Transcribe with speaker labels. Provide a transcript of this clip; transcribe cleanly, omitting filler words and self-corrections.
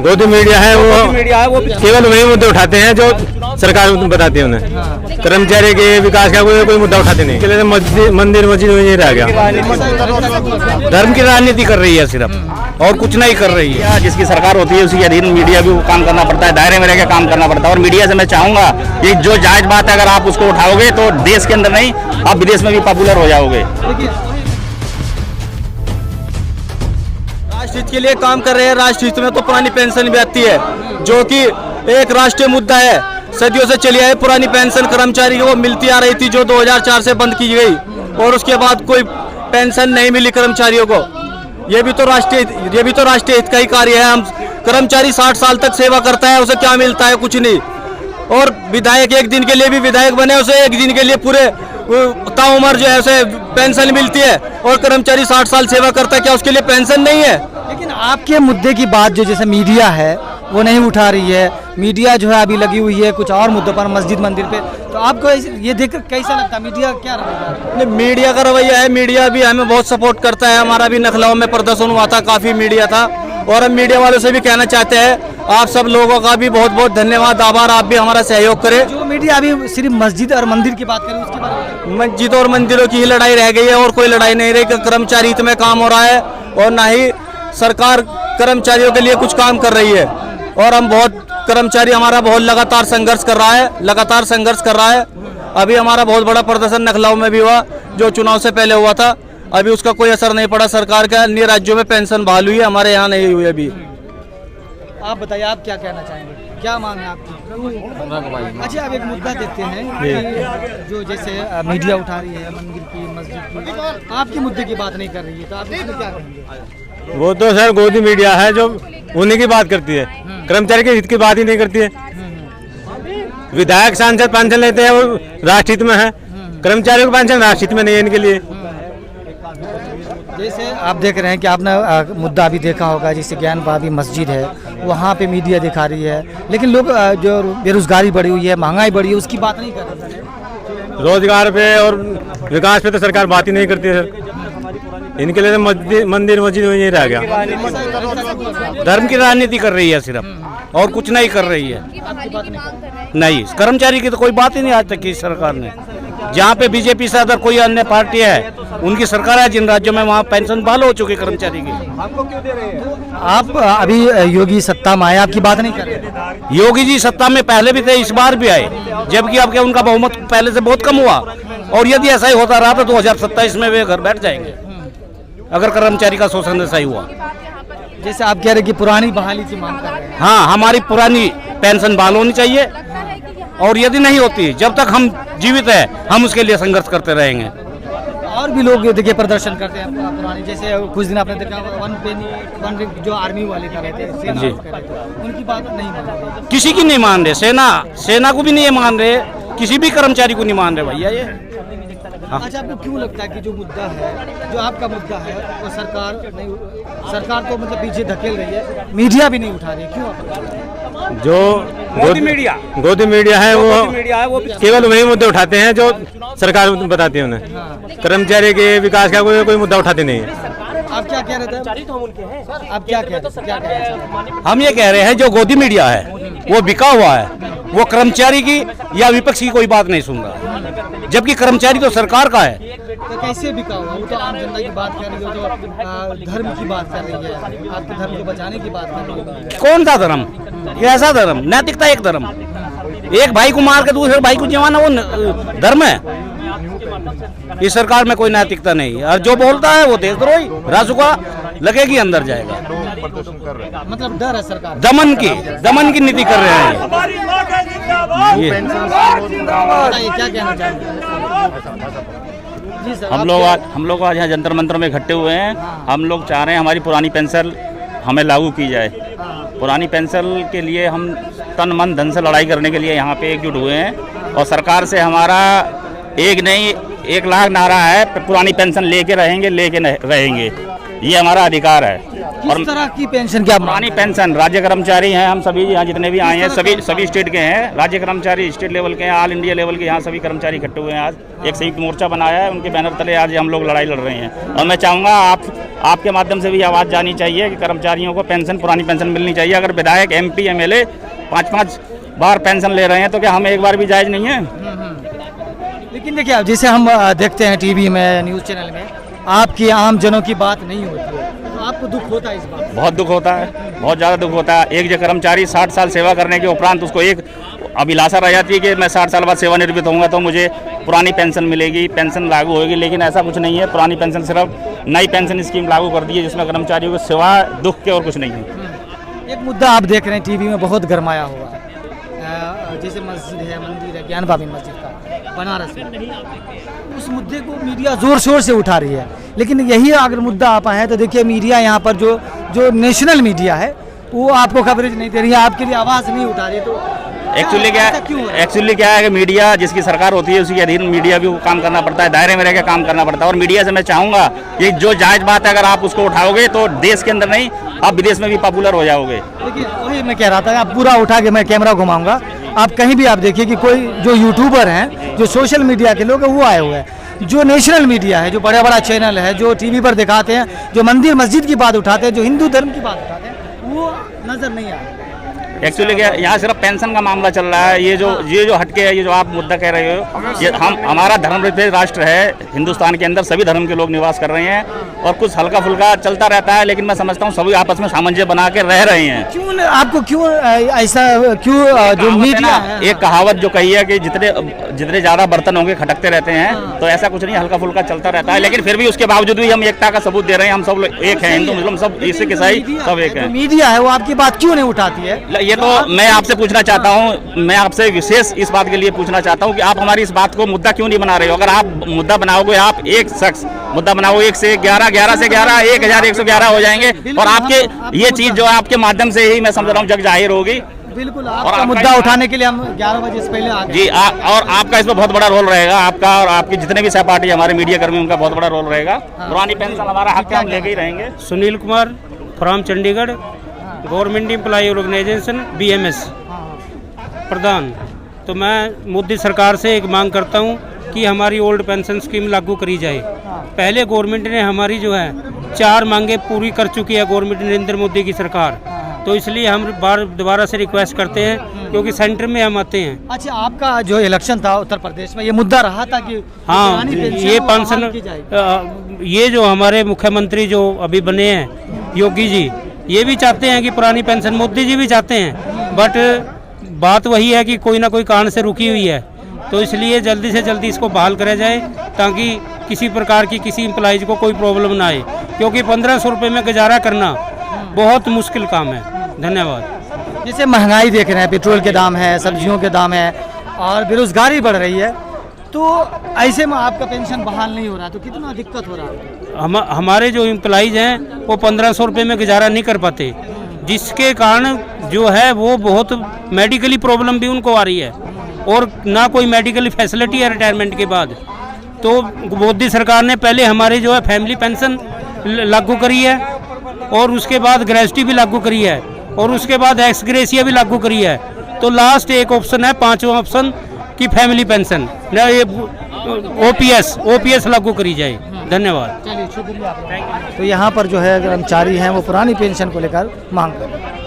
Speaker 1: गोदी मीडिया है वो केवल वही मुद्दे उठाते हैं जो सरकार बताती है उन्हें। कर्मचारी के विकास का कोई मुद्दा उठाते नहीं। मंदिर मस्जिद में रह गया। धर्म की राजनीति कर रही है सिर्फ, और कुछ नहीं कर रही है।
Speaker 2: जिसकी सरकार होती है उसी के अधीन मीडिया भी काम करना पड़ता है, दायरे में रह के काम करना पड़ता है। और मीडिया से मैं चाहूंगा कि जो जायज बात है अगर आप उसको उठाओगे तो देश के अंदर नहीं, आप विदेश में भी पॉपुलर हो जाओगे।
Speaker 3: राष्ट्रहित के लिए काम कर रहे हैं। राष्ट्रहित में तो पुरानी पेंशन भी आती है, जो कि एक राष्ट्रीय मुद्दा है। सदियों से चली आई पुरानी पेंशन कर्मचारी को मिलती आ रही थी, जो 2004 से बंद की गई, और उसके बाद कोई पेंशन नहीं मिली कर्मचारियों को। ये भी तो राष्ट्रीय हित का ही कार्य है। हम कर्मचारी 60 साल तक सेवा करता है, उसे क्या मिलता है? कुछ नहीं। और विधायक एक दिन के लिए भी विधायक बने, उसे एक दिन के लिए पूरे ताउम्र जो है उसे पेंशन मिलती है, और कर्मचारी 60 साल सेवा करता है, क्या उसके लिए पेंशन नहीं है?
Speaker 4: लेकिन आपके मुद्दे की बात जो जैसे मीडिया है वो नहीं उठा रही है। मीडिया जो है अभी लगी हुई है कुछ और मुद्दों पर, मस्जिद मंदिर पे। तो आपको ये देखकर कैसा लगता है? मीडिया क्या रवैया?
Speaker 3: मीडिया का रवैया है, मीडिया भी हमें बहुत सपोर्ट करता है। हमारा भी नखलाव में प्रदर्शन हुआ था, काफी मीडिया था। और हम मीडिया वालों से भी कहना चाहते हैं, आप सब लोगों का भी बहुत बहुत धन्यवाद, आभार। आप भी हमारा सहयोग करें।
Speaker 4: जो मीडिया अभी सिर्फ मस्जिद और मंदिर की बात करें, उसके बारे में
Speaker 3: मस्जिद और मंदिरों की ही लड़ाई रह गई है, और कोई लड़ाई नहीं रही। कर्मचारी हित में काम हो रहा है, और ना ही सरकार कर्मचारियों के लिए कुछ काम कर रही है। और हम बहुत कर्मचारी हमारा बहुत लगातार संघर्ष कर रहा है। अभी हमारा बहुत बड़ा प्रदर्शन नखलाव में भी हुआ, जो चुनाव से पहले हुआ था। अभी उसका कोई असर नहीं पड़ा सरकार का। अन्य राज्यों में पेंशन बहाल हुई है, हमारे यहाँ नहीं हुई अभी।
Speaker 4: आप बताइए, आप क्या कहना चाहेंगे? क्या मांग है आपकी? अच्छा, अब एक मुद्दा देते हैं कि जो जैसे मीडिया उठा रही है मंदिर की, मस्जिद की, आपके मुद्दे की बात नहीं कर रही है, तो आप इसमें क्या कहेंगे?
Speaker 1: वो तो सर गोदी मीडिया है जो उन्हीं की बात करती है, कर्मचारी के हित की बात ही नहीं करती है। विधायक सांसद पेंशन लेते हैं, वो राष्ट्रहित में है। कर्मचारियों की पेंशन राष्ट्रहित में नहीं है इनके लिए।
Speaker 4: जैसे आप देख रहे हैं कि आपने मुद्दा अभी देखा होगा, जैसे ज्ञान भाभी मस्जिद है, वहाँ पे मीडिया दिखा रही है, लेकिन लोग जो बेरोजगारी बढ़ी हुई है, महंगाई बढ़ी है, उसकी बात नहीं कर रहे हैं।
Speaker 1: रोजगार पे और विकास पे तो सरकार बात ही नहीं करती है सर। इनके लिए तो मंदिर मस्जिद में नहीं रह गया। धर्म की राजनीति कर रही है सिर्फ, और कुछ नहीं कर रही है। नहीं, कर्मचारी की तो कोई बात ही नहीं आज तक की सरकार ने। जहाँ पे बीजेपी से अदर कोई अन्य पार्टी है, उनकी सरकार है जिन राज्यों में, वहाँ पेंशन बहाल हो चुकी कर्मचारी की।
Speaker 3: आपको क्यों दे रहे हैं?
Speaker 4: आप अभी योगी सत्ता में आए, आपकी बात नहीं कर रहे?
Speaker 1: योगी जी सत्ता में पहले भी थे, इस बार भी आए, जबकि अब क्या उनका बहुमत पहले से बहुत कम हुआ। और यदि ऐसा ही होता रहा तो 2027 में वे घर बैठ जाएंगे, अगर कर्मचारी का शोषण ऐसा ही हुआ।
Speaker 4: जैसे आप कह रहे कि पुरानी बहाली की मांग कर रहे हैं।
Speaker 1: हाँ, हमारी पुरानी पेंशन बहाल होनी चाहिए, और यदि नहीं होती, जब तक हम जीवित है, हम उसके लिए संघर्ष करते रहेंगे।
Speaker 4: और भी लोग देखिए प्रदर्शन करते हैं पुरानी, जैसे कुछ दिन आपने देखा वन जो आर्मी वाले कर रहे थे, सेना कर रहे थे, उनकी बात नहीं मान रहे,
Speaker 1: किसी की नहीं मान रहे। सेना को भी नहीं मान रहे, किसी भी कर्मचारी को नहीं मान रहे भैया ये।
Speaker 4: अच्छा, आपको क्यों लगता है कि जो मुद्दा है, जो आपका मुद्दा है, वो सरकार तो मतलब पीछे धकेल रही है, मीडिया भी नहीं उठा रही है, क्यों?
Speaker 1: जो गोदी मीडिया है वो केवल वही मुद्दे उठाते हैं जो सरकार बताती है उन्हें। कर्मचारी के विकास का कोई मुद्दा उठाते नहीं है।
Speaker 4: आप क्या कह रहे थे? आप क्या कह रहे हैं?
Speaker 1: हम ये कह रहे हैं, जो गोदी मीडिया है वो बिका हुआ है, वो कर्मचारी की या विपक्ष की कोई बात नहीं सुन रहा, जबकि कर्मचारी तो सरकार का है।
Speaker 4: तो कैसे बिका हुआ? वो तो आम जनता की बात कर रही हो, जो धर्म की बात कर रही है, आपके धर्म को बचाने की बात कर रही है।
Speaker 1: कौन सा धर्म? कैसा धर्म? नैतिकता एक धर्म। एक भाई को मार के दूसरे भाई को जमाना वो धर्म है? इस सरकार में कोई नैतिकता नहीं, और जो बोलता है वो देशद्रोही, रासुका लगेगी, अंदर जाएगा।
Speaker 4: मतलब डर है सरकार,
Speaker 1: दमन की नीति कर रहे हैं ये।
Speaker 4: क्या कहना चाहेंगे?
Speaker 2: हम लोग आज यहाँ जंतर मंतर में इकट्ठे हुए हैं। हम लोग चाह रहे हैं हमारी पुरानी पेंशन हमें लागू की जाए। पुरानी पेंशन के लिए हम तन मन धन से लड़ाई करने के लिए यहाँ पे एकजुट हुए हैं, और सरकार से हमारा एक नहीं 1 लाख नारा है, पुरानी पेंशन लेके रहेंगे, ये हमारा अधिकार है।
Speaker 4: किस तरह की पेंशन की आप मांग
Speaker 2: पुरानी
Speaker 4: कर रहे हैं?
Speaker 2: पेंशन, राज्य कर्मचारी हैं हम सभी, यहाँ जितने भी आए हैं सभी स्टेट के हैं। राज्य कर्मचारी स्टेट लेवल के हैं, ऑल इंडिया लेवल के, यहाँ सभी कर्मचारी इकट्ठे हुए हैं। आज एक संयुक्त मोर्चा बनाया है, उनके बैनर तले आज हम लोग लड़ाई लड़ रहे हैं। और मैं चाहूँगा आपके माध्यम से भी आवाज़ जानी चाहिए कि कर्मचारियों को पेंशन, पुरानी पेंशन मिलनी चाहिए। अगर विधायक, MP, MLA 5-5 बार पेंशन ले रहे हैं तो क्या हम एक बार भी जायज़ नहीं है?
Speaker 4: लेकिन देखिए अब जैसे हम देखते हैं टीवी में, न्यूज़ चैनल में, आपकी आम जनों की बात नहीं होती है, तो आपको दुख होता है इस बात?
Speaker 2: बहुत दुख होता है, बहुत ज़्यादा दुख होता है। एक जो कर्मचारी 60 साल सेवा करने के उपरांत उसको एक अभिलाषा रह जाती है कि मैं 60 साल बाद सेवानिवृत्त होऊंगा तो मुझे पुरानी पेंशन मिलेगी, पेंशन लागू होगी। लेकिन ऐसा कुछ नहीं है। पुरानी पेंशन सिर्फ नई पेंशन स्कीम लागू कर दी है जिसमें कर्मचारियों को सिवाय दुख के और कुछ नहीं है।
Speaker 4: एक मुद्दा आप देख रहे हैं टीवी में बहुत गरमाया हुआ है, जैसे मस्जिद है, मंदिर है, ज्ञान बाबी मस्जिद का बनारस में, उस मुद्दे को मीडिया जोर शोर से उठा रही है। लेकिन यही अगर मुद्दा आप आए तो देखिए मीडिया यहाँ पर जो नेशनल मीडिया है वो आपको कवरेज नहीं दे रही है, आपके लिए आवाज़ नहीं उठा रही है। तो
Speaker 2: एक्चुअली क्या है कि मीडिया जिसकी सरकार होती है उसी के अधीन मीडिया भी काम करना पड़ता है, दायरे में रह के काम करना पड़ता है। और मीडिया से मैं चाहूँगा कि जो जायज़ बात है अगर आप उसको उठाओगे तो देश के अंदर नहीं, आप विदेश में भी पॉपुलर हो जाओगे।
Speaker 4: देखिए वही मैं कह रहा था, आप पूरा उठा के मैं कैमरा घुमाऊंगा, आप कहीं भी आप देखिए कि कोई जो यूट्यूबर हैं, जो सोशल मीडिया के लोग हैं वो आए हुए हैं। जो नेशनल मीडिया है, जो बड़ा बड़ा चैनल है, जो टीवी पर दिखाते हैं, जो मंदिर मस्जिद की बात उठाते हैं, जो हिंदू धर्म की बात उठाते हैं, वो नज़र नहीं आ रहा।
Speaker 2: एक्चुअली क्या यहाँ सिर्फ पेंशन का मामला चल रहा है। ये जो हटके है, ये जो आप मुद्दा कह रहे हो, ये हमारा धर्मनिरपेक्ष राष्ट्र है। हिंदुस्तान के अंदर सभी धर्म के लोग निवास कर रहे हैं और कुछ हल्का फुल्का चलता रहता है, लेकिन मैं समझता हूँ सभी आपस में सामंजस्य बना के रह रहे हैं।
Speaker 4: क्यों आपको ऐसा जो मीडिया है,
Speaker 2: एक कहावत जो कही है कि जितने ज्यादा बर्तन होंगे खटकते रहते हैं, तो ऐसा कुछ नहीं, हल्का फुल्का चलता रहता है। लेकिन फिर भी उसके बावजूद भी हम एकता का सबूत दे रहे हैं। हम सब लोग एक हैं, हिंदू मुस्लिम सब, सिख ईसाई सब एक हैं।
Speaker 4: मीडिया है वो आपकी बात क्यों नहीं उठाती है?
Speaker 2: ये तो मैं आपसे पूछना चाहता हूँ, मैं आपसे विशेष इस बात के लिए पूछना चाहता हूँ कि आप हमारी इस बात को मुद्दा क्यों नहीं बना रहे हो? अगर आप मुद्दा बनाओगे, आप एक शख्स मुद्दा बनाओ, 1 से 11, 11 से 11, 1111 हो जाएंगे और आपके ये चीज जो है आपके माध्यम से ही मैं समझ रहा हूँ जग जाहिर होगी।
Speaker 4: बिल्कुल, आपका मुद्दा उठाने के लिए हम 11 बजे से पहले आ गए।
Speaker 2: जी, और आपका इसमें बहुत बड़ा रोल रहेगा, आपका और आपके जितने भी सहपाठी हमारे मीडिया कर्मी, उनका बहुत बड़ा रोल रहेगा। पुरानी पेंशन हमारा हक है, हम लेके ही रहेंगे।
Speaker 5: Sunil Kumar from Chandigarh, government employ organisation BMS प्रधान। तो मैं मोदी सरकार से एक मांग करता हूँ कि हमारी ओल्ड पेंशन स्कीम लागू करी जाए। पहले गवर्नमेंट ने हमारी जो है 4 मांगे पूरी कर चुकी है गवर्नमेंट नरेंद्र मोदी की सरकार। तो इसलिए हम दोबारा से रिक्वेस्ट करते हैं, क्योंकि सेंटर में हम आते हैं।
Speaker 4: अच्छा, आपका जो इलेक्शन था उत्तर प्रदेश में, ये मुद्दा रहा था कि
Speaker 5: हाँ, ये पेंशन, ये जो हमारे मुख्यमंत्री जो अभी बने हैं योगी जी, ये भी चाहते हैं कि पुरानी पेंशन, मोदी जी भी चाहते हैं, बट बात वही है कि कोई ना कोई कारण से रुकी हुई है। तो इसलिए जल्दी से जल्दी इसको बहाल करा जाए ताकि किसी प्रकार की किसी एम्प्लॉइज को कोई प्रॉब्लम ना आए, क्योंकि 1500 रुपये में गुजारा करना बहुत मुश्किल काम है। धन्यवाद।
Speaker 4: जैसे महंगाई देख रहे हैं, पेट्रोल के दाम है, सब्जियों के दाम है और बेरोजगारी बढ़ रही है, तो ऐसे में आपका पेंशन बहाल नहीं हो रहा, तो कितना दिक्कत हो रहा है?
Speaker 5: हमारे जो एम्प्लॉइज हैं वो 1500 रुपये में गुजारा नहीं कर पाते, जिसके कारण जो है वो बहुत मेडिकली प्रॉब्लम भी उनको आ रही है और ना कोई मेडिकल फैसिलिटी है रिटायरमेंट के बाद। तो मोदी सरकार ने पहले हमारी जो है फैमिली पेंशन लागू करी है और उसके बाद ग्रेजुटी भी लागू करी है और उसके बाद एक्स ग्रेशिया भी लागू करी है। तो लास्ट एक ऑप्शन है, 5वां ऑप्शन की फैमिली पेंशन, ये OPS लागू करी जाए। धन्यवाद।
Speaker 4: चलिए, शुक्रिया। तो यहाँ पर जो है कर्मचारी हैं वो पुरानी पेंशन को लेकर मांग कर रहे हैं।